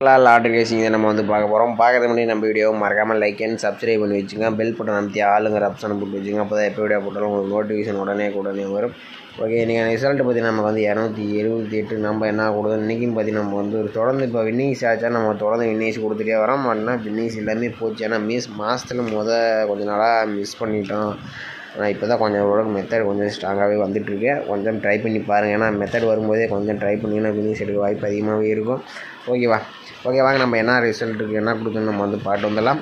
Lottery racing இதை நம்ம வந்து பார்க்க போகிறோம். பார்க்கறது முன்னாடி நம்ம வீடியோவை மறக்காமல் லைக் அண்ட் சப்ஸ்கிரைப் பண்ணி வச்சுங்க. பெல் பட்டன் அமைத்தி ஆளுங்கிற ஆப்ஷனை போட்டு வச்சுங்க. அப்போ தான் எப்போ வீடியோ போட்டாலும் உங்களுக்கு நோட்டிஃபிகேஷன் உடனே வரும். ஓகே, நீங்கள் ரிசல்ட்டு பார்த்தீங்கன்னா நமக்கு வந்து 278 நம்ம என்ன கொடுத்தோம் இன்றைக்கின்னு பார்த்தீங்கன்னா நம்ம வந்து ஒரு தொடர்ந்து இப்போ வின்னிங்ஸ் ஆச்சா நம்ம தொடர்ந்து வின்னிங்ஸ் கொடுத்துட்டே வரோம். அப்படின்னா வின்னிங்ஸ் எல்லாமே போச்சு. ஏன்னா மாதத்தில் கொஞ்ச நாளாக மிஸ் பண்ணிட்டோம். ஆனால் இப்போ தான் கொஞ்சம் ஓரளவுக்கு மெத்தட் கொஞ்சம் ஸ்ட்ராங்காகவே வந்துட்டுருக்கு. கொஞ்சம் ட்ரை பண்ணி பாருங்கள். ஏன்னா மெத்தட் வரும்போதே கொஞ்சம் ட்ரை பண்ணிங்கன்னா வின்னிங்ஸ் எடுக்க வாய்ப்பு அதிகமாகவே இருக்கும். ஓகே வாங்க நம்ம என்ன ரிசல்ட்டுக்கு என்ன கொடுக்கணும் நம்ம வந்து பாட்டு வந்துடலாம்.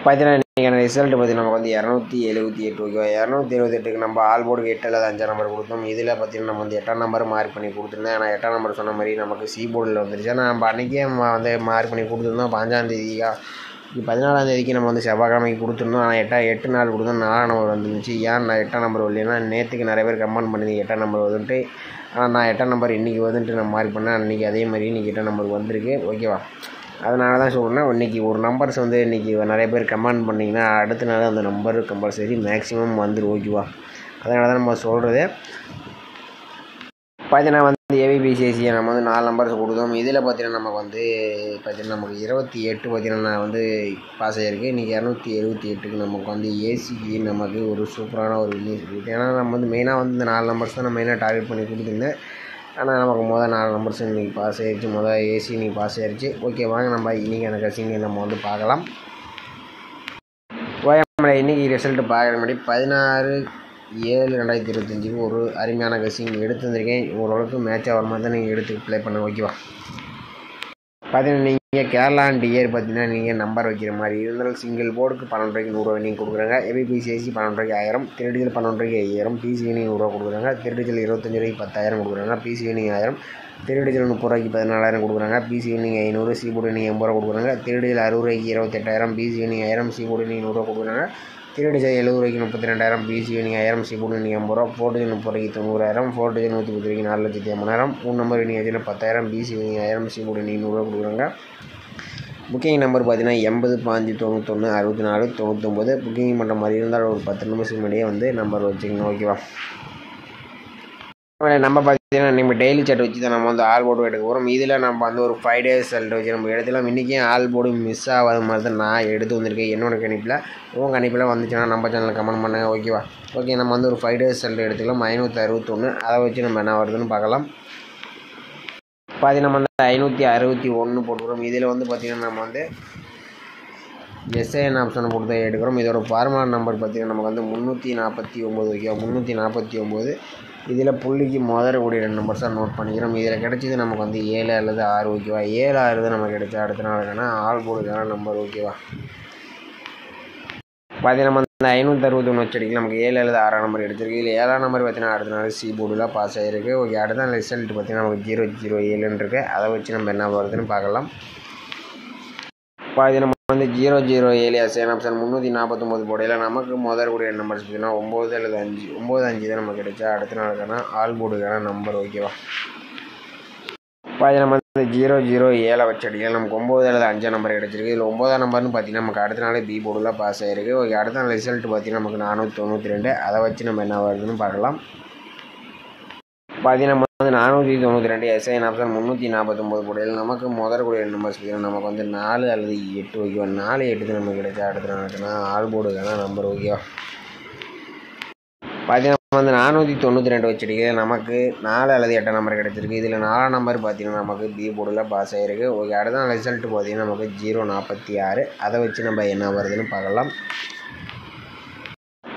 பார்த்தீங்கன்னா இன்றைக்கான ரிசல்ட்டு பார்த்தீங்கன்னா நமக்கு வந்து 278. ஓகேவா, 278க்கு நம்ம ஆல் போர்டுக்கு 8 அல்லது 5 நம்பர் கொடுத்தோம். இதில் பார்த்தீங்கன்னா நம்ம வந்து 8ஆம் நம்பர் மார்க் பண்ணி கொடுத்துருந்தேன். ஆனால் 8ஆம் நம்பர் சொன்ன மாதிரி நமக்கு சி போர்டில் வந்துருச்சு. ஆனால் நம்ம அன்றைக்கே வந்து மார்க் பண்ணி கொடுத்துருந்தோம். 5ஆம் தேதிக்கா 14ஆம் தேதிக்கு நம்ம வந்து செவ்வாய்க்கிழமைக்கு கொடுத்துருந்தோம். ஆனால் 8 நாள் கொடுத்தோம். 4ஆம் நம்பர் வந்துருந்துச்சு. ஏன் நான் 8ஆம் நம்பர் வரலைன்னா நேற்றுக்கு நிறைய பேர் கமெண்ட் பண்ணிங்க 8ஆம் நம்பர் வருதுன்ட்டு. ஆனால் நான் 8ஆம் நம்பர் இன்றைக்கி வருதுன்ட்டு நான் மார்க் பண்ணேன். அன்றைக்கி அதே மாதிரி இன்றைக்கி 8ஆம் நம்பர் வந்திருக்கு. ஓகேவா, அதனால தான் சொல்கிறேன். இன்றைக்கி ஒரு நம்பர்ஸ் வந்து இன்றைக்கி நிறைய பேர் கமெண்ட் பண்ணிங்கன்னா அடுத்த நாள் அந்த நம்பர் கம்பல்சரி மேக்ஸிமம் வந்துடும். ஓகேவா, அதனால தான் நம்ம சொல்கிறது. பார்த்தீங்கன்னா வந்து ஏபிபிசிஎஸ்சியை நம்ம வந்து 4 நம்பர்ஸ் கொடுத்தோம். இதில் பார்த்தீங்கன்னா நமக்கு வந்து நமக்கு 28 பார்த்தீங்கன்னா வந்து பாஸ் ஆகிருக்கு. இன்றைக்கி 278க்கு நமக்கு வந்து ஏசிக்கு நமக்கு ஒரு சூப்பரான ஒரு வின்னிங்ஸ் இருக்குது. ஏன்னா நம்ம வந்து மெயினாக வந்து இந்த 4 நம்பர்ஸ் தான் நான் மெயினாக டார்கெட் பண்ணி கொடுத்துருந்தேன். ஆனால் நமக்கு 4 நம்பர்ஸ் இன்றைக்கி பாஸ் ஆகிடுச்சு. ஏசி இன்றைக்கி பாஸ் ஆகிடுச்சு. ஓகே, வாங்க நம்ம இன்றைக்கி எனக்கு கசிங்க நம்ம வந்து பார்க்கலாம். இன்றைக்கி ரிசல்ட்டு பார்க்குற முன்னாடி 16/7/2025 ஒரு அருமையான கசிங் எடுத்து வந்திருக்கேன். ஓரளவுக்கு மேட்ச் ஆகிற மாதிரி தான் நீங்கள் எடுத்து ப்ளே பண்ண. ஓகேவா, பார்த்தீங்கன்னா நீங்கள் கேரளா அண்ட் இயர் பார்த்தீங்கன்னா நீங்கள் நம்பர் வைக்கிற மாதிரி இருந்தாலும் சிங்கிள் போர்டுக்கு 12 ரூபாய்க்கு 100 ரூபா நீங்கள் கொடுக்குறாங்க. ஏபிபிசிஎஸ்சி 12 ரூபாய்க்கு 1000, திருடிஜில் 12 ரூபாய்க்கு 5000, பிசிவினி 100 ரூபா கொடுக்குறாங்க. திருடிஜில் 25 ரூபாய்க்கு 10,000 கொடுக்குறாங்க. பிசிவினி 1000, திருடிஜில் 30 ரூபாய்க்கு 14,000 கொடுக்குறாங்க. பிசிவினி 500, சி போர்டு நீங்கள் 80 ரூபா கொடுக்குறாங்க. திருடிஜில் 60 ரூபாய்க்கு 28,000, பிசிவினி 1000, சி போர்டு நீங்கள் 100 ரூபா கொடுக்குறாங்க. திருடிஜில் 70 ரூபாய்க்கு 32,000, பிசிவினி 1000, சி போர்டு நீங்கள் 80 ரூபா. போர்டுஜில் 30 ரூபாய்க்கு 90,000, போர்டுஜில் 110 ரூபாய்க்கு 4,50,000. 3 நம்பர் நீங்கள் 10,000, பிசிவினி 1000, சி போர்டு நீங்கள் 100 ரூபா கொடுக்குறாங்க. புக்கிங் நம்பர் பார்த்தீங்கன்னா 80 5 91 64 99. புக்கிங் பண்ணுற மாதிரி இருந்தால் ஒரு 10 நிமிஷத்துக்கு முன்னாடியே வந்து நம்பர் வச்சுக்கணும். ஓகேவா, நம்ம பார்த்தீங்கன்னா நம்ம டெய்லி சாட் வச்சு தான் நம்ம வந்து ஆல் போர்டு எடுக்க போகிறோம். இதில் நம்ம வந்து ஒரு 5 days ரிசல்ட் வச்சு நம்ம எடுத்துலாம். இன்றைக்கே ஆல் போர்டு மிஸ் ஆகாத மாதிரி தான் நான் எடுத்து வந்திருக்கேன் என்னோடய கணிப்பில். உங்கள் கணிப்பில் வந்துச்சுன்னா நம்ம சேனலில் கமெண்ட் பண்ணுங்கள். ஓகே நம்ம வந்து ஒரு 5 days ரிசல்ட் எடுத்துக்கலாம். 561 அதை வச்சு நம்ம என்ன வருதுன்னு பார்க்கலாம். பார்த்தீங்கன்னா நம்ம வந்து 561 போட்டுக்கிறோம். இதில் வந்து பார்த்திங்கன்னா நம்ம வந்து எஸ்ஐஎன் ஆப்ஷனை போட்டு தான் எடுக்கிறோம். இதோட ஃபார்முலா நம்பர் பார்த்திங்கன்னா நமக்கு வந்து 349. ஓகேவா, 349. இதில் புள்ளிக்கு கூடிய 2 நம்பர்ஸாக நோட் பண்ணிக்கிறோம். இதில் கிடச்சிது நமக்கு வந்து 7 அல்லது 6. ஓகேவா, 7 6 தான் நமக்கு கிடைச்சா அடுத்த நாளுக்கான ஆல் போர்டுக்கான நம்பர். ஓகேவா, பார்த்தீங்கன்னா நம்ம வந்து 561 வச்சடிக்கு நமக்கு 7 அல்லது 6 நம்பர் எடுத்திருக்கு. இதில் 7ஆம் நம்பர் பார்த்தீங்கன்னா அடுத்த நாள் சி போர்டில் பாஸ் ஆகிருக்கு. ஓகே, அடுத்த நாள் ரிசல்ட் பார்த்தீங்கன்னா நமக்கு 007 இருக்குது. அதை வச்சு நம்ம என்ன வருதுன்னு பார்க்கலாம். பார்த்தீங்கன்னா நம்ம வந்து 007 எஸ்ஐஎன் ஆப்ஷன் 349 போடையில் நமக்கு கூடிய நம்பர்ஸ் பார்த்தீங்கன்னா 9 அல்லது 5 தான் நமக்கு கிடைச்சா அடுத்த நாளுக்கான ஆல் போர்டுக்கான நம்பர். ஓகேவா, பார்த்தீங்கன்னா நம்ம வந்து 007 வச்சடியில் நமக்கு 9 அல்லது 5 நம்பர் கிடச்சிருக்கு. இதில் 9ஆம் நம்பர்னு பார்த்தீங்கன்னா நமக்கு அடுத்த நாள் பி போர்டில் பாஸ் ஆகிருக்கு. ஓகே, அடுத்த நாள் ரிசல்ட் பார்த்தீங்கன்னா நமக்கு 492. அதை வச்சு நம்ம என்ன வருதுன்னு பார்க்கலாம். பார்த்தீங்கன்னா நம்ம வந்து 492 எஸ்ஐஎன் ஆப்ஷன் 349 போடையில் நமக்கு கூடிய நம்பர்ஸ் பார்த்தீங்கன்னா நமக்கு வந்து 4 அல்லது 8. ஓகேவா, 4 8 தான் நமக்கு கிடைச்சா அடுத்த நாளுக்கான ஆல் போர்டுக்கான நம்பர். ஓகேவா, பார்த்தீங்கன்னா வந்து 492 வச்சடிக்க நமக்கு 4 அல்லது 8 நம்பர் கிடச்சிருக்கு. இதில் 4ஆம் நம்பர் பார்த்தீங்கன்னா நமக்கு பி போர்டில் பாஸ் ஆகிருக்கு. ஓகே, அடுத்த நாள் ரிசல்ட்டு பார்த்தீங்கன்னா நமக்கு 046. அதை வச்சு நம்ம என்ன வருதுன்னு பார்க்கலாம்.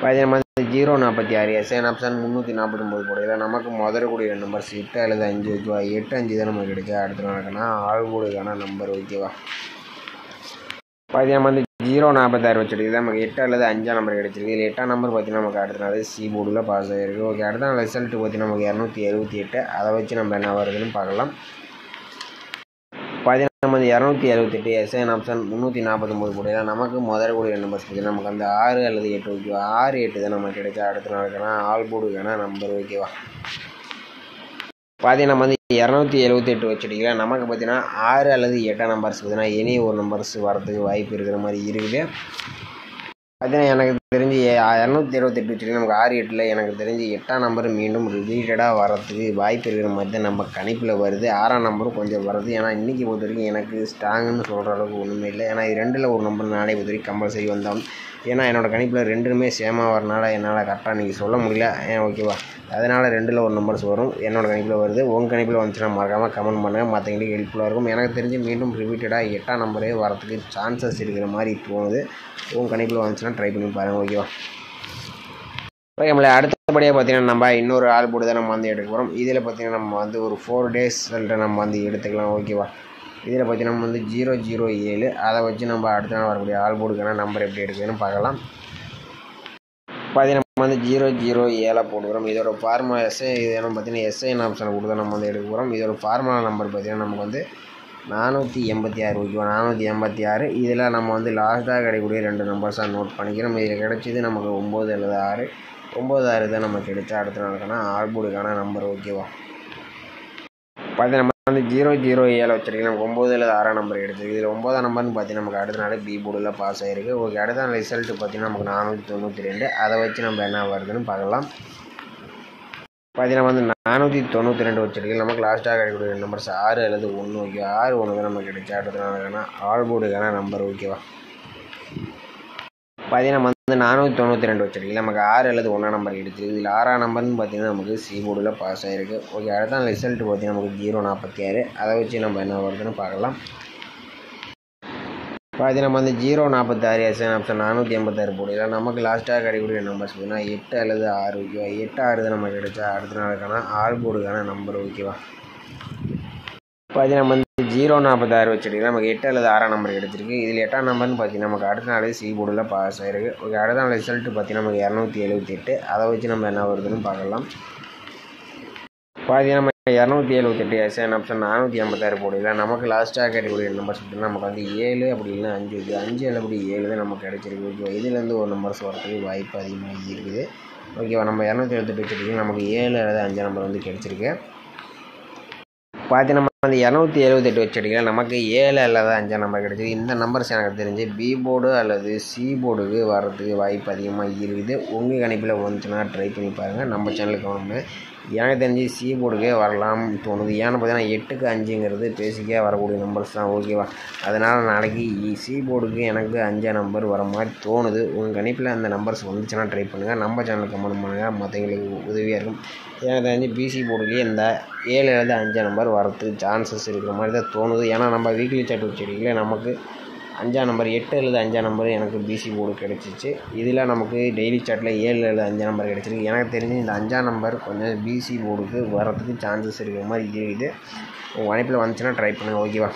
பார்த்தீங்கன்னா வந்து 046 எஸ்ஐஎன் ஆப்ஷன் 349 போடையில் நமக்கு கூடிய நம்பர்ஸ் 8 அல்லது 5. ஓகேவா, 8 5 தான் நமக்கு கிடைச்சா அடுத்த நாளுக்கான ஆல் போர்டுக்கான நம்பர். ஓகேவா, பார்த்தீங்கன்னா வந்து 046 வச்சுருக்கு. நமக்கு 8 அல்லது 5 நம்பர் கிடச்சிருக்கு. இதில் 8ஆம் நம்பர் பார்த்தீங்கன்னா நமக்கு அடுத்த நாள் சி போர்டில் பாஸ் ஆகிருக்கு. ஓகே, அடுத்த நாள் ரிசல்ட்டு பார்த்தீங்கன்னா நமக்கு 278. அதை வச்சு நம்ம என்ன வருதுன்னு பார்க்கலாம். பார்த்தீங்கன்னா நம்ம வந்து 278 எஸ்ஐஎன் ஆப்ஷன் 349 போடையில் நமக்கு கூடிய நம்பர்ஸ் பார்த்தீங்கன்னா நமக்கு வந்து 6 அல்லது 8. ஓகேவா, 6 8 தான் நமக்கு கிடைச்சா அடுத்த நாளுக்கான ஆல் போர்டுக்கான நம்பர். ஓகேவா, பார்த்தீங்கன்னா நம்ம வந்து 278 வச்சுட்டிங்களா நமக்கு பார்த்தீங்கன்னா 6 அல்லது 8 நம்பர்ஸ் பார்த்தீங்கன்னா இனி ஒரு நம்பர்ஸ் வரதுக்கு வாய்ப்பு இருக்கிற மாதிரி இருக்குது. பார்த்தீங்கன்னா எனக்கு தெரிஞ்சு 228 வச்சுருக்கு நமக்கு 6-8 எனக்கு தெரிஞ்சு 8ஆம் நம்பர் மீண்டும் ரிப்பீட்டடாக வரத்துக்கு வாய்ப்பு இருக்கிற மாதிரி தான் நம்ம கணிப்பில் வருது. 6ஆம் நம்பரும் கொஞ்சம் வருது. ஏன்னா இன்றைக்கி பொறுத்த வரைக்கும் எனக்கு ஸ்ட்ராங்குன்னு சொல்கிற அளவுக்கு ஒன்றுமே இல்லை. ஏன்னா இது 2ல் ஒரு நம்பர் நாளை பொறுத்த வரைக்கும் கம்பல்சரி வந்தாலும் ஏன்னா என்னோடய கணிப்பில் 2மே சேமாக வரனால என்னால் கரெக்டாக இன்றைக்கி சொல்ல முடியல. ஓகேவா, அதனால் 2ல் ஒரு நம்பர்ஸ் வரும். என்னோடய கணிப்பில் வருது. உங்கள் கணிப்பில் வந்துச்சுன்னா மறக்காமல் கமெண்ட் பண்ணுங்கள். மற்றவங்களுக்கு ஹெல்ப்ஃபுல்லாக இருக்கும். எனக்கு தெரிஞ்சு மீண்டும் ரிப்பீட்டடாக 8ஆம் நம்பரே வரத்துக்கு சான்சஸ் இருக்கிற மாதிரி தோணுது. உங்கள் கணிப்பில் வந்துச்சுன்னா ட்ரை பண்ணி பாருங்கள். ஓகேவா, ஓகே. அடுத்தபடியாக பார்த்தீங்கன்னா நம்ம இன்னொரு ஆல்போர்டு தான் நம்ம வந்து எடுக்க போகிறோம். இதில் பார்த்தீங்கன்னா நம்ம வந்து ஒரு 4 days நம்ம வந்து எடுத்துக்கலாம். ஓகேவா, இதில் பார்த்தீங்கன்னா நம்ம வந்து 007 அதை வச்சு நம்ம அடுத்த நாள் வரக்கூடிய ஆல்போர்டுக்கான நம்பர் எப்படி எடுக்குதுன்னு பார்க்கலாம். பார்த்தீங்கன்னா நம்ம வந்து 007 போட்டுக்கிறோம். இதோட ஃபார்முலா எஸ்ஐ இது என்ன பார்த்தீங்கன்னா எஸ்ஐன் ஆப்ஷனை கொடுத்தா நம்ம வந்து எடுக்க போகிறோம். இதோட ஃபார்முலா நம்பர் பார்த்தீங்கன்னா நமக்கு வந்து 486. ஓகேவா, 486. இதில் நம்ம வந்து லாஸ்ட்டாக கிடைக்கக்கூடிய 2 நம்பர்ஸாக நோட் பண்ணிக்கிறோம். இதில் கிடைச்சது நமக்கு 9 அல்லது 6. 9-6 தான் நமக்கு கிடைச்சா அடுத்த நாளுக்கான ஆல்போர்டுக்கான நம்பர். ஓகேவா, பார்த்தீங்கன்னா நம்ம வந்து 007 வச்சுருக்கீங்க. நமக்கு 9 அல்லது 6 நம்பர் எடுத்துருக்கு. இதில் 9ஆம் நம்பர்னு பார்த்தீங்கன்னா நமக்கு அடுத்த நாள் பி போர்டில் பாஸ் ஆகிருக்கு. ஓகே, அடுத்த நாள் ரிசல்ட்டு பார்த்தீங்கன்னா நமக்கு 492. அதை வச்சு நம்ம என்ன வருதுன்னு பார்க்கலாம். பார்த்தீங்கன்னா வந்து 492 வச்சுருக்கு. நமக்கு லாஸ்ட்டாக கிடைக்கக்கூடிய நம்பர்ஸ் 6 அல்லது 1. ஓகே, 6 1 தான் நமக்கு கிடைச்சா அடுத்த நாளுக்கான ஆல்போர்டுக்கான நம்பர். ஓகேவா, பார்த்தீங்கன்னா வந்து 492 வச்சுருக்கு. நமக்கு 6 அல்லது 1 நம்பர் எடுத்துருக்கு. இதில் 6ஆம் நம்பர்னு பார்த்தீங்கன்னா நமக்கு சி போர்டில் பாஸ் ஆகிருக்கு. ஓகே, அடுத்த நாள் ரிசல்ட்டு பார்த்தீங்கன்னா நமக்கு 046. அதை வச்சு நம்ம என்ன வருதுன்னு பார்க்கலாம். பார்த்தீங்கன்னா நம்ம வந்து 046 எஸ்என் ஆப்ஷன் 486 போடலாம். நமக்கு லாஸ்ட்டாக கிடைக்கக்கூடிய நம்பர்ஸ் பார்த்தீங்கன்னா 8 அல்லது 6. ஓகேவா, 8-6 தான் நமக்கு கிடைச்சா அடுத்த நாளுக்கான ஆல்போர்டுக்கான நம்பர். ஓகேவா, பார்த்தீங்கன்னா நம்ம வந்து 046 வச்சுருக்கு. நமக்கு 8 அல்லது 6ஆம் நம்பர் எடுத்திருக்கு. இதில் 8ஆம் நம்பர்னு பார்த்தீங்கன்னா நமக்கு அடுத்த நாள் சி போர்டில் பாஸ் ஆகிருக்கு. ஓகே, அடுத்த நாள் ரிசல்ட்டு பார்த்தீங்கன்னா நமக்கு 278. அதை வச்சு நம்ம என்ன வருதுன்னு பார்க்கலாம். பார்த்தீங்கன்னா நம்ம 278 எஸ்என் ஆப்ஷன் 486 போடலாம். நமக்கு லாஸ்ட்டாக கிடைக்கக்கூடிய நம்பர்ஸ் பார்த்தீங்கன்னா நமக்கு வந்து 7 அப்படி இல்லைன்னா 5 இருக்குது. 5 அல்லது 7 தான் நமக்கு கிடைச்சிருக்கு. ஓகேவா, இதுலேருந்து ஒரு நம்பர்ஸ் வரதுக்கு வாய்ப்பு அதிகமாக இருக்குது. ஓகேவா, நம்ம 278 வச்சுருக்கு. நமக்கு 7 அல்லது 5 நம்பர் வந்து கிடைச்சிருக்கு. பார்த்தீங்கன்னா நம்ம வந்து 278 வச்சுருக்கீங்க. நமக்கு 7 அல்லது 5 நம்பர் கிடைச்சிது. இந்த நம்பர்ஸ் எனக்கு தெரிஞ்சு பி போர்டு அல்லது சி போர்டுக்கு வர்றதுக்கு வாய்ப்பு அதிகமாக இருக்குது. உங்கள் கணிப்பில் வந்துச்சுன்னா ட்ரை பண்ணி பாருங்கள். நம்ம சேனலுக்கு ஒன்று எனக்கு தெரிஞ்சு சி போர்டுக்கே வரலாம்னு தோணுது. ஏன்னு பார்த்தீங்கன்னா 8க்கு 5ங்கிறது பேசிக்காக வரக்கூடிய நம்பர்ஸ் தான். ஓகேவா, அதனால் நாளைக்கு சி போர்டுக்கு எனக்கு 5 நம்பர் வர மாதிரி தோணுது. உங்கள் கணிப்பில் அந்த நம்பர்ஸ் வந்துச்சுன்னா ட்ரை பண்ணுங்கள். நம்ம சேனலுக்கு கமெண்ட் பண்ணுங்கள். மற்றவங்களுக்கு உதவியாக இருக்கும். எனக்கு தெரிஞ்சு பிசி போர்டுலேயே இந்த 7 அல்லது 5 நம்பர் வரதுக்கு சான்சஸ் இருக்கிற மாதிரி தான் தோணுது. ஏன்னா நம்ம வீக்லி சாட் வச்சுருக்கீங்களே நமக்கு 5ஆம் நம்பர் 8 அல்லது 5ஆம் நம்பர் எனக்கு பிசி போர்டு கிடச்சிச்சு. இதில் நமக்கு டெய்லி சாட்டில் 7 அல்லது 5 நம்பர் கிடச்சிருக்கு. எனக்கு தெரிஞ்சு இந்த 5ஆம் நம்பர் கொஞ்சம் பிசி போர்டுக்கு வரதுக்கு சான்சஸ் இருக்கிற மாதிரி இருக்குது. உங்கள் கணிப்பில் வந்துச்சுன்னா ட்ரை பண்ணுங்கள். ஓகேவா,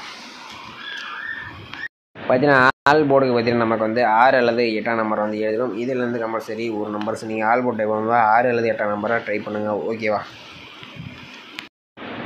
பார்த்தீங்கன்னா ஆல் போர்டுக்கு பார்த்தீங்கன்னா நமக்கு வந்து 6 அல்லது 8ஆம் நம்பர் வந்து எழுதுகிறோம். இதிலேருந்து கம்பல்சரி ஒரு நம்பர்ஸ் நீங்கள் ஆல் போர்டு டைப் பண்ணும்போது 6 அல்லது 8ஆம் நம்பராக ட்ரை பண்ணுங்கள். ஓகேவா,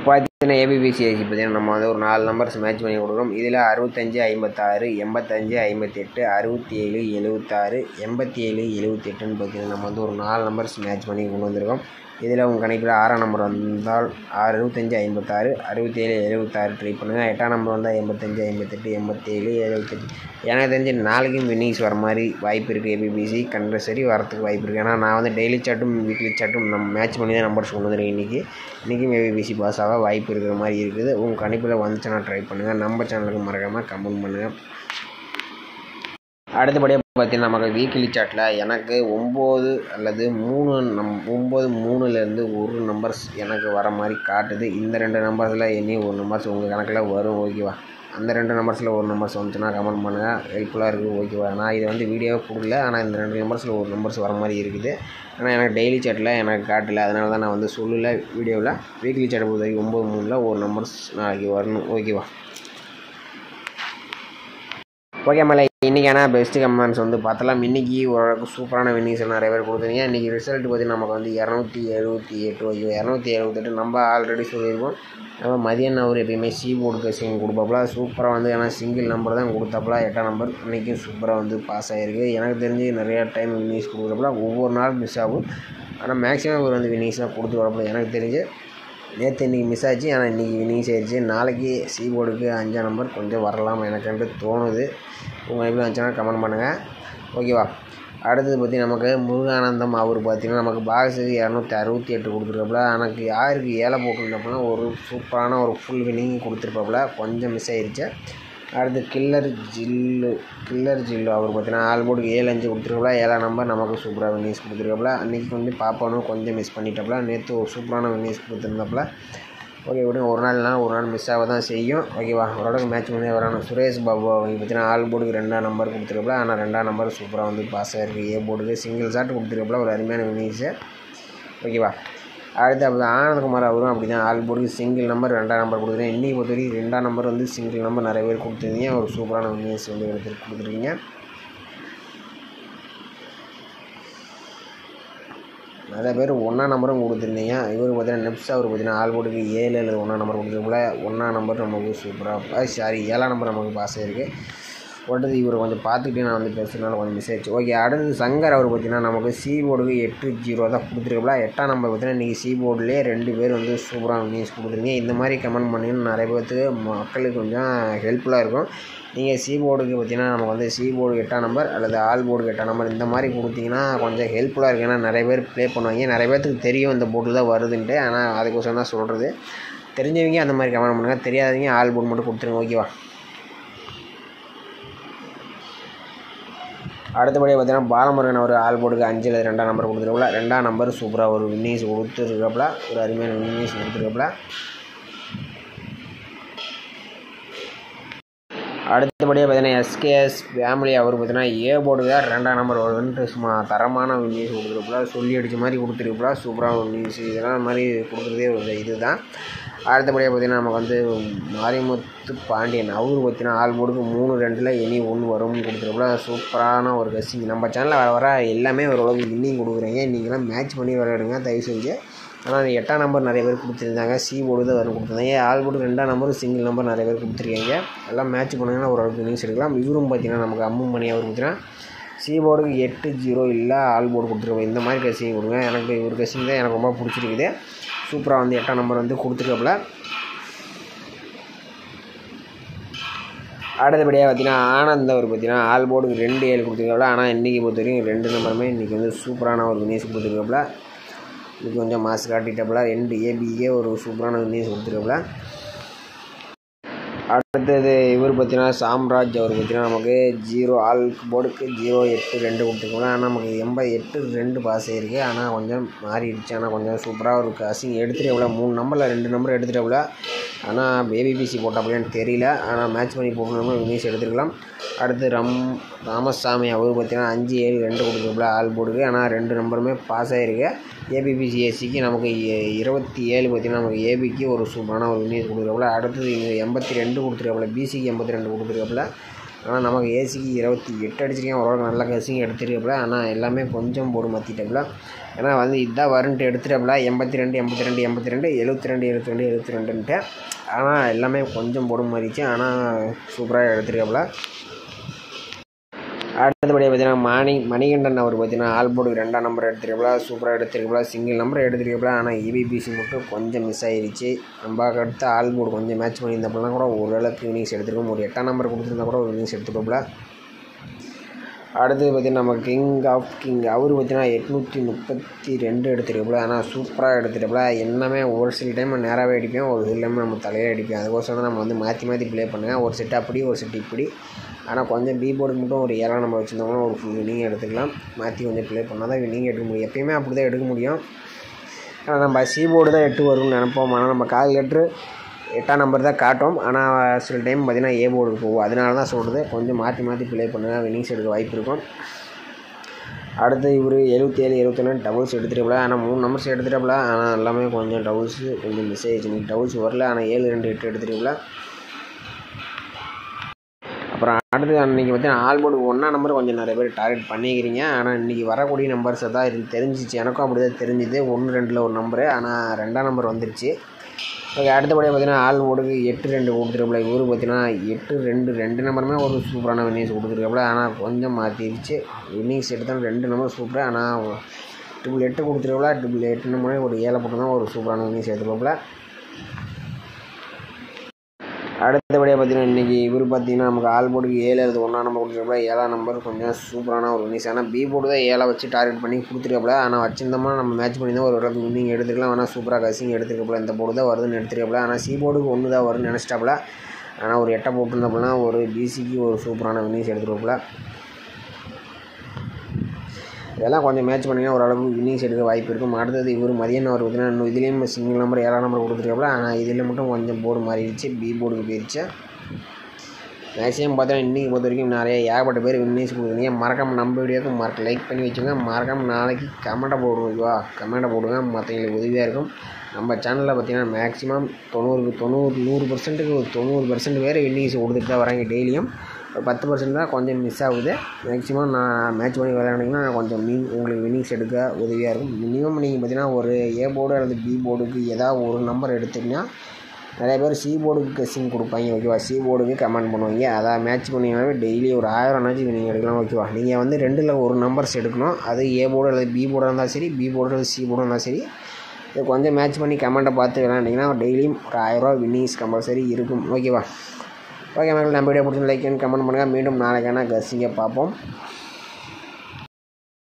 பார்த்தீங்கன்னா ஏபிபிசிஐசி பார்த்தீங்கன்னா நம்ம வந்து ஒரு 4 நம்பர்ஸ் மேட்ச் பண்ணி கொடுக்குறோம். இதில் 65 56 85 58 67 76 87 78ன்னு பார்த்தீங்கன்னா நம்ம வந்து ஒரு 4 நம்பர்ஸ் மேட்ச் பண்ணி கொண்டு வந்திருக்கோம். இதில் உங்கள் கணிப்பில் 6ஆம் நம்பர் வந்தால் 65 56 67 76 ட்ரை பண்ணுங்கள். 8ஆம் நம்பர் வந்தால் 85 58 87 78. எனக்கு தெரிஞ்சு நாளைக்கும் வின்னிங்ஸ் வர மாதிரி வாய்ப்பு இருக்குது. ஏபிபிசி கம்பல்சரி வரத்துக்கு வாய்ப்பு இருக்குது. ஏன்னா நான் வந்து டெய்லி சாட்டும் வீக்லி சாட்டும் நம்ம மேட்ச் பண்ணி தான் நம்பர்ஸ் கொண்டு வந்துருக்கேன். இன்றைக்கும் ஏபிபிசி பாஸ் ஆக வாய்ப்பு இருக்கிற மாதிரி இருக்குது. உங்கள் கணிப்பில் வந்துச்சுன்னா ட்ரை பண்ணுங்கள். நம்ம சேனலுக்கு மறக்காமல் கமெண்ட் பண்ணுங்கள். அடுத்தபடியாக பார்த்தீங்கன்னா நமக்கு வீக்லி சாட்டில் எனக்கு 9 அல்லது 3லேருந்து ஒரு நம்பர்ஸ் எனக்கு வர மாதிரி காட்டுது. இந்த 2 நம்பர்ஸில் இனி ஒரு நம்பர்ஸ் உங்கள் கணக்கில் வரும். ஓகேவா, அந்த 2 நம்பர்ஸில் ஒரு நம்பர்ஸ் வந்துச்சுன்னா கமெண்ட் பண்ணுங்கள். ஹெல்ப்ஃபுல்லாக இருக்குது. ஓகேவா, நான் இதை வந்து வீடியோவை கொடுக்கல. ஆனால் இந்த 2 நம்பர்ஸில் ஒரு நம்பர்ஸ் வர மாதிரி இருக்குது. ஆனால் எனக்கு டெய்லி சாட்டில் எனக்கு காட்டலை. அதனால தான் நான் வந்து சொல்லலை வீடியோவில். வீக்லி சாட்டை பொறுத்த வரைக்கும் 9 3ல் ஒரு நம்பர்ஸ் நாளைக்கு வரணும். ஓகேவா, ஓகே மேலே இன்றைக்கான பெஸ்ட்டு கமெண்ட்ஸ் வந்து பார்த்தலாம். இன்றைக்கி ஓரளவுக்கு சூப்பரான வின்னிங்ஸ் நிறைய பேர் கொடுத்துருங்க. இன்றைக்கி ரிசல்ட் பார்த்திங்கன்னா நமக்கு வந்து 278. ஓகே, 278 நம்ம ஆல்ரெடி சொல்லியிருக்கோம். நம்ம மதியம் அவர் எப்பயுமே சி போர்டுக்கு சிங் கொடுப்பாப்புல சூப்பராக வந்து ஏன்னா சிங்கிள் நம்பர் தான் கொடுத்தாப்புல 8ஆம் நம்பர் இன்றைக்கும் சூப்பராக வந்து பாஸ் ஆகிருக்கு. எனக்கு தெரிஞ்சு நிறையா டைம் வின்னிங்ஸ் கொடுக்குறப்பல ஒவ்வொரு நாள் மிஸ் ஆகும். ஆனால் மேக்ஸிமம் இவர் வந்து வின்னிங்ஸ்லாம் கொடுத்து வரப்போ எனக்கு தெரிஞ்சு நேற்று இன்றைக்கி மிஸ் ஆச்சு. ஆனால் இன்றைக்கி வின்னிங்ஸ் ஆயிடுச்சு. நாளைக்கு சி போர்டுக்கு 5ஆம் நம்பர் கொஞ்சம் வரலாம் எனக்குன்ட்டு தோணுது. உங்கள் எப்படி வந்துச்சுன்னா கமெண்ட் பண்ணுங்கள். ஓகேவா, அடுத்தது பார்த்திங்கன்னா நமக்கு முருகானந்தம் அவர் பார்த்திங்கன்னா நமக்கு பாக்ஸுக்கு 268 கொடுத்துருக்காப்புல. எனக்கு யாருக்கு ஏழை போட்டுருந்தப்பனா ஒரு சூப்பரான ஒரு ஃபுல் வினிங் கொடுத்துருப்பாப்புல, கொஞ்சம் மிஸ் ஆயிடுச்சு. அடுத்து கில்லர் ஜில்லு அவர் பார்த்திங்கன்னா ஆல் போர்டுக்கு 7-5 கொடுத்துருக்காப்புல. 7ஆம் நம்பர் நமக்கு சூப்பராக வினிங்ஸ் கொடுத்துருக்காப்புல. அன்றைக்கி வந்து பாப்பானும் கொஞ்சம் மிஸ் பண்ணிட்டாப்புல. நேற்று ஒரு சூப்பரான வினிங்ஸ் கொடுத்துருந்தாப்புல. ஓகே விடுங்க, ஒரு நாள் மிஸ் ஆக தான் செய்யும். ஓகேவா, ஓரளவுக்கு மேட்ச் பண்ணி வரணும். சுரேஷ் பாபு அவங்க பார்த்தீங்கன்னா ஆல் போர்டுக்கு 2ஆம் நம்பர் கொடுத்துருப்பாப்புல. ஆனால் 2ஆம் நம்பர் சூப்பராக வந்து பாஸ் ஆகிருக்கு. ஏ போர்டுக்கு சிங்கிள் ஷாட் கொடுத்துருப்பாப்புல, ஒரு அருமையான வினிங்ஸு. ஓகேவா, அடுத்து அப்படி ஆனந்தகுமார் அவரும் அப்படி தான் ஆல் போர்டுக்கு சிங்கிள் நம்பர் 2ஆம் நம்பர் கொடுத்துருக்கேன். இன்றைக்கி பொறுத்த வரைக்கும் 2ஆம் நம்பர் வந்து சிங்கிள் நம்பர் நிறைய பேர் கொடுத்துருந்தீங்க. ஒரு சூப்பரான வினிங்ஸ் வந்து கொடுத்துருக்கீங்க. நிறைய பேர் 1ஆம் நம்பரும் கொடுத்துருந்தீங்க. இவர் பார்த்தீங்கன்னா நெப்ஸ் அவர் பார்த்தீங்கன்னா ஆல் போர்டுக்கு 7 அல்லது 1ஆம் நம்பர் கொடுத்துருக்கோம்ல. 1ஆம் நம்பர் நமக்கு சூப்பராக 7ஆம் நம்பர் நமக்கு பாஸ் ஆகிருக்கு. அடுத்தது இவர் கொஞ்சம் பார்த்துக்கிட்டே நான் வந்து பேசுகிறதுனால கொஞ்சம் மிஸ் ஆயிடுச்சு. ஓகே, அடுத்தது சங்கர் அவர் பார்த்தீங்கன்னா நமக்கு சி போர்டுக்கு 8-0 தான் கொடுத்துருக்கோம்ல. 8ஆம் நம்பர் பார்த்தீங்கன்னா இன்றைக்கி சி போர்டுலேயே 2 பேர் வந்து சூப்பராக நியூஸ் கொடுத்துருங்க. இந்த மாதிரி கமெண்ட் பண்ணிங்கன்னா நிறைய பேருக்கு மக்களுக்கு கொஞ்சம் ஹெல்ப்ஃபுல்லாக இருக்கும். நீங்கள் சி போர்டுக்கு பார்த்தீங்கன்னா நமக்கு வந்து சி போர்டு 8ஆம் நம்பர் அல்லது ஆல் போர்டுக்கு 8ஆம் நம்பர் இந்த மாதிரி கொடுத்தீங்கன்னா கொஞ்சம் ஹெல்ப்ஃபுல்லாக இருக்குது. ஏன்னா நிறைய பேர் ப்ளே பண்ணுவாங்க. நிறைய பேருக்கு தெரியும் இந்த போர்டில் தான் வருதுன்ட்டு. ஆனால் அதுக்கோசரம் தான் சொல்கிறது. தெரிஞ்சவங்க அந்த மாதிரி கமெண்ட் பண்ணுங்கள், தெரியாதவங்க ஆல் போர்டு மட்டும் கொடுத்துருங்க. ஓகேவா, அடுத்தபடியாக பார்த்தீங்கன்னா பாலமுருகன் அவர் ஆல் போர்டுக்கு 5 அல்லது 2ஆம் நம்பர் கொடுத்துருக்காப்புல. 2ஆம் நம்பர் சூப்பராக ஒரு வின்னிங்ஸ் கொடுத்துருக்காப்புல, ஒரு அருமையான வின்னிங்ஸ் கொடுத்துருக்காப்புல. அடுத்தபடியாக பார்த்தீங்கன்னா எஸ்கேஎஸ் ஃபேமிலி அவர் பார்த்தீங்கன்னா ஏ போர்டுக்கு 2ஆம் நம்பர் வருதுன்ட்டு சும்மா தரமான வின்னிங்ஸ் கொடுத்துருப்பா, சொல்லி அடித்த மாதிரி கொடுத்துருப்பா, சூப்பராக ஒரு வின்னிங்ஸ். இதெல்லாம் மாதிரி கொடுக்குறதே ஒரு இதுதான். அடுத்தபடியாக பார்த்தீங்கன்னா நமக்கு வந்து மாரிமுத்து பாண்டியன் அவர் பார்த்தீங்கன்னா ஆல் போர்டுக்கு 3-2 இனி 1 வரும்னு கொடுத்துருப்பா, சூப்பரான ஒரு கசிங். நம்ம சேனலில் வர எல்லாமே ஓரளவுக்கு வின்னிங் கொடுக்குறீங்க. நீங்களாம் மேட்ச் பண்ணி விளையாடுங்க தயவு செஞ்சு. ஆனால் 8ஆம் நம்பர் நிறைய பேர் கொடுத்துருந்தாங்க. சி போர்டு தான் வரும் கொடுத்துருந்தாங்க. ஆல் போர்டு 2ஆம் நம்பர் சிங்கிள் நம்பர் நிறைய பேர் கொடுத்துருக்கீங்க. எல்லாம் மேட்ச் பண்ணிங்கன்னா ஓரளவுக்கு வின்னிங்ஸ் எடுக்கலாம். இவரும் பார்த்தீங்கன்னா நமக்கு அம்மு மணி அவர் பார்த்தீங்கன்னா சி போர்டுக்கு 8-0 இல்லை ஆல் போர்டு கொடுத்துருக்கோம். இந்த மாதிரி கசிங் கொடுங்க. எனக்கு ஒரு கசிங் தான் எனக்கு ரொம்ப பிடிச்சிருக்குது. சூப்பராக வந்து 8ஆம் நம்பர் வந்து கொடுத்துருக்காப்புல. அடுத்தபடியாக பார்த்தீங்கன்னா ஆனந்த் அவர் பார்த்தீங்கன்னா ஆல் போர்டுக்கு 2-7 கொடுத்துருக்காப்புல. ஆனால் இன்றைக்கி பொறுத்த வரைக்கும் 2 நம்பருமே இன்றைக்கி வந்து சூப்பரான ஒரு வின்னிங்ஸ் கொடுத்துருக்காப்புல. இது கொஞ்சம் மாசு காட்டிட்டாப்புல. 2 ஏபிக்கே ஒரு சூப்பரான வின்னிங்ஸ் கொடுத்துருக்காப்புல. அடுத்தது இவர் பார்த்தீங்கன்னா சாம்ராஜ் அவர் பார்த்தீங்கன்னா நமக்கு 0 ஆல் போர்டுக்கு 0-8-2 கொடுத்துருக்காப்புல. ஆனால் நமக்கு 88-2 பாஸ் ஆகிருக்கு. ஆனால் கொஞ்சம் மாறிடுச்சு. ஆனால் கொஞ்சம் சூப்பராக ஒரு கசிங் எடுத்துட்டாப்புல. 3 நம்பரில் 2 நம்பர் எடுத்துட்டாப்புல. ஆனால் பேபிபிசி போட்டாப்புலன்னு தெரியல. ஆனால் மேட்ச் பண்ணி போகணும்னா வின்னிங்ஸ் எடுத்துருக்கலாம். அடுத்து ராமசாமி அவர் பார்த்தீங்கன்னா 5-7-2 கொடுத்துருப்பாப்புல ஆல் போர்டுக்கு. ஆனால் 2 நம்பருமே பாஸ் ஆகிருக்கு. ஏபிபிசி ஏசிக்கு நமக்கு 27 பார்த்தீங்கன்னா நமக்கு ஏபிக்கு ஒரு சூப்பரான ஒரு வின்னிங்ஸ் கொடுத்துருக்காப்புல. அடுத்தது இங்கே 82 கொடுத்துருக்காப்புல. பிசிக்கு 82 கொடுத்துருக்காப்புல. ஆனால் நமக்கு ஏசிக்கு 28 அடிச்சிருக்கேன். ஓரளவுக்கு நல்ல கசிங் எடுத்துருக்காப்புல. ஆனால் எல்லாமே கொஞ்சம் போர்டு மாற்றிட்டாப்புல. ஏன்னா வந்து இதுதான் வருன்ட்டு எடுத்துட்டாப்புல. 82-72-72-72-72-72ன்ட்டு. ஆனால் எல்லாமே கொஞ்சம் போர்டு மாறிச்சு. ஆனால் சூப்பராக எடுத்துருக்காப்புல. அடுத்தபடியாக பார்த்தீங்கன்னா மணிகண்டன் அவர் பார்த்தீங்கன்னா ஆல் போர்டுக்கு 2ஆம் நம்பர் எடுத்துருக்காப்புல. சூப்பராக எடுத்துருக்காப்புல. Single number எடுத்துருக்காப்புல. ஆனால் இபிபிசி மட்டும் கொஞ்சம் மிஸ் ஆகிடுச்சு. நம்ம அடுத்து ஆல் போர்டு கொஞ்சம் மேட்ச் பண்ணியிருந்தப்பலாம் கூட ஓரளவுக்கு வின்னிங்ஸ் எடுத்துருக்கோம். ஒரு 8ஆம் நம்பர் கொடுத்துருந்தா கூட ஒரு வின்னிங்ஸ் எடுத்துருப்பாப்புல. அடுத்து பார்த்திங்கன்னா நம்ம கிங் அவர் பார்த்தீங்கன்னா 832 எடுத்துருக்காப்புல. ஆனால் சூப்பராக எடுத்துட்டாப்புல. எல்லாமே ஒரு சில டைம் நேராகவே அடிப்பேன், ஒரு சில டைம் நம்ம தலையே அடிப்பேன். அதுக்கோசரம் தான் நம்ம வந்து மாற்றி ப்ளே பண்ணுவேன். ஒரு செட் அப்படி ஒரு செட் இப்படி. ஆனால் கொஞ்சம் பி போர்டுக்கு மட்டும் ஒரு 7ஆம் நம்பர் வச்சுருந்தோம்னா ஒரு ஃபுல் வின்னிங் எடுத்துக்கலாம். மாற்றி கொஞ்சம் ப்ளே பண்ணால் தான் வின்னிங் எடுக்க முடியும். எப்பயுமே அப்படி தான் எடுக்க முடியும். ஆனால் நம்ம சி போர்டு தான் 8 வரும்னு நினைப்போம். ஆனால் நம்ம கால்குலேட்டரு 8ஆம் நம்பர் தான் காட்டும். ஆனால் சில டைம் பார்த்திங்கன்னா ஏ போர்டுக்கு போகும். அதனால தான் சொல்கிறது, கொஞ்சம் மாற்றி ப்ளே பண்ணுங்கள், வின்னிங்ஸ் எடுக்க வாய்ப்பு இருக்கும். அடுத்து இவர் 77-71 டபுள்ஸ் எடுத்துட்டாப்புல. ஆனால் 3 நம்பர்ஸ் எடுத்துட்டாப்புல. ஆனால் எல்லாமே கொஞ்சம் டபுள்ஸு கொஞ்சம் மிஸ் ஆகிடுச்சு. இன்றைக்கி டபுள்ஸ் வரல. ஆனால் 7-2-8 எடுத்துட்டாப்புல. அப்புறம் அடுத்து அன்றைக்கி பார்த்தீங்கன்னா ஆல் போர்டு 1ஆம் நம்பர் கொஞ்சம் நிறைய பேர் டார்கெட் பண்ணிக்கிறீங்க. ஆனால் இன்றைக்கி வரக்கூடிய நம்பர்ஸை தான் இது தெரிஞ்சிச்சு. எனக்கும் அப்படி தான் தெரிஞ்சுது. 1-2 ஒரு நம்பரு. ஆனால் 2ஆம் நம்பர் வந்துருச்சு. ஓகே, அடுத்தபடியாக பார்த்தீங்கன்னா ஆல் போர்டுக்கு 8-2 கொடுத்துருக்காப்புல. இவரு பார்த்தீங்கன்னா 8-2 நம்பருமே ஒரு சூப்பரான வின்னிங்ஸ் கொடுத்துருக்காப்புல. ஆனால் கொஞ்சம் மாற்றிடுச்சு. வின்னிங்ஸ் எடுத்தாலும் 2 நம்பர் சூப்பராக. ஆனால் 8-8 கொடுத்துருக்காப்புல. 8-8 நம்பரே ஒரு 7 போட்டு தான் ஒரு சூப்பரான வின்னிங்ஸ் எடுத்துருக்காப்புல. அடுத்தபடியாக பார்த்தீங்கன்னா இன்றைக்கி இவர் பார்த்தீங்கன்னா நமக்கு ஆல் போர்டுக்கு 7 எழுது 1 நம்பர் கொடுத்துருக்காப்புல. 7ஆம் நம்பர் கொஞ்சம் சூப்பரான ஒரு வின்னிங்ஸ். ஆனால் பி போர்டு தான் 7 வச்சு டார்கெட் பண்ணி கொடுத்துருக்காப்புல. ஆனால் வச்சிருந்தோம்னா நம்ம மேட்ச் பண்ணி தான் ஒரு இடத்துக்கு வின்னிங் எடுத்துக்கலாம். ஆனால் சூப்பராக கசிங் எடுத்துருக்காப்புல. இந்த போர்டு தான் வருதுன்னு எடுத்துருக்காப்புல. ஆனால் சி போர்டுக்கு 1 தான் வரும்னு நினச்சிட்டாப்புல. ஆனால் ஒரு 8 போட்டுருந்தாப்புலனா ஒரு பிசிக்கு ஒரு சூப்பரான வின்னிங்ஸ் எடுத்துருக்காப்புல. இதெல்லாம் கொஞ்சம் மேட்ச் பண்ணிங்கன்னா ஓரளவுக்கு வின்னிங்ஸ் எடுக்க வாய்ப்பு இருக்கும். அடுத்தது இவர் மதியம் அவர் பார்த்தீங்கன்னா இன்னும் இதுலேயும் சிங்கிள் நம்பர் 7ஆம் நம்பர் கொடுத்துருக்காப்புல. ஆனால் இதில் மட்டும் கொஞ்சம் போர்டு மாறிடுச்சு, பி போர்டுக்கு போயிடுச்சு. மேக்ஸிமம் பார்த்தீங்கன்னா இன்றைக்கி பொறுத்த வரைக்கும் நிறைய ஏகப்பட்ட பேர் வின்னிங்ஸ் கொடுக்குறீங்க. மறக்காமல் நம்ம வீடியோவுக்கு லைக் பண்ணி வச்சுங்க. மறக்காமல் நாளைக்கு கமெண்ட்டை போடுவோம், ஓகேவா? கமெண்ட்டை போடுங்க, மற்றவங்களுக்கு உதவியாக இருக்கும். நம்ம சேனலில் பார்த்தீங்கன்னா மேக்ஸிமம் 100%க்கு 90% பேர் வின்னிங்ஸ் கொடுத்துட்டு தான் வராங்க. டெய்லியும் ஒரு 10% தான் கொஞ்சம் மிஸ் ஆகுது. மேக்ஸிமம் நான் மேட்ச் பண்ணி விளையாண்டிங்கன்னா கொஞ்சம் உங்களுக்கு வின்னிங்ஸ் எடுக்க உதவியாக இருக்கும். மினிமம் நீங்கள் பார்த்தீங்கன்னா ஒரு ஏ போர்டு அல்லது பி போர்டுக்கு ஏதாவது ஒரு நம்பர் எடுத்திங்கன்னா நிறைய பேர் சி போர்டுக்கு கெஸ்ஸிங் கொடுப்பாங்க, ஓகேவா? சி போர்டுக்கு கமெண்ட் பண்ணுவாங்க. அதான் மேட்ச் பண்ணிங்கனாவே டெய்லி ஒரு 1000 நீங்கள் எடுக்கலாம், ஓகேவா? நீங்கள் வந்து 2ல் ஒரு நம்பர்ஸ் எடுக்கணும். அது ஏ போர்டு அல்லது பி போர்டாக இருந்தாலும் சரி, பி போர்டு அல்லது சி போர்டாக இருந்தாலும் சரி. இது கொஞ்சம் மேட்ச் பண்ணி கமெண்ட்டை பார்த்து விளையாண்டிங்கன்னா டெய்லியும் ஒரு 1000 ரூபா வின்னிங்ஸ் கம்பல்சரி இருக்கும், ஓகேவா? ஓகே மக்கள், நம்ம வீடியோ பிடிச்சி லைக் அண்ட் கமெண்ட் பண்ணுங்கள். மீண்டும் நாளைக்கான கெஸ்ஸிங்கை பார்ப்போம்.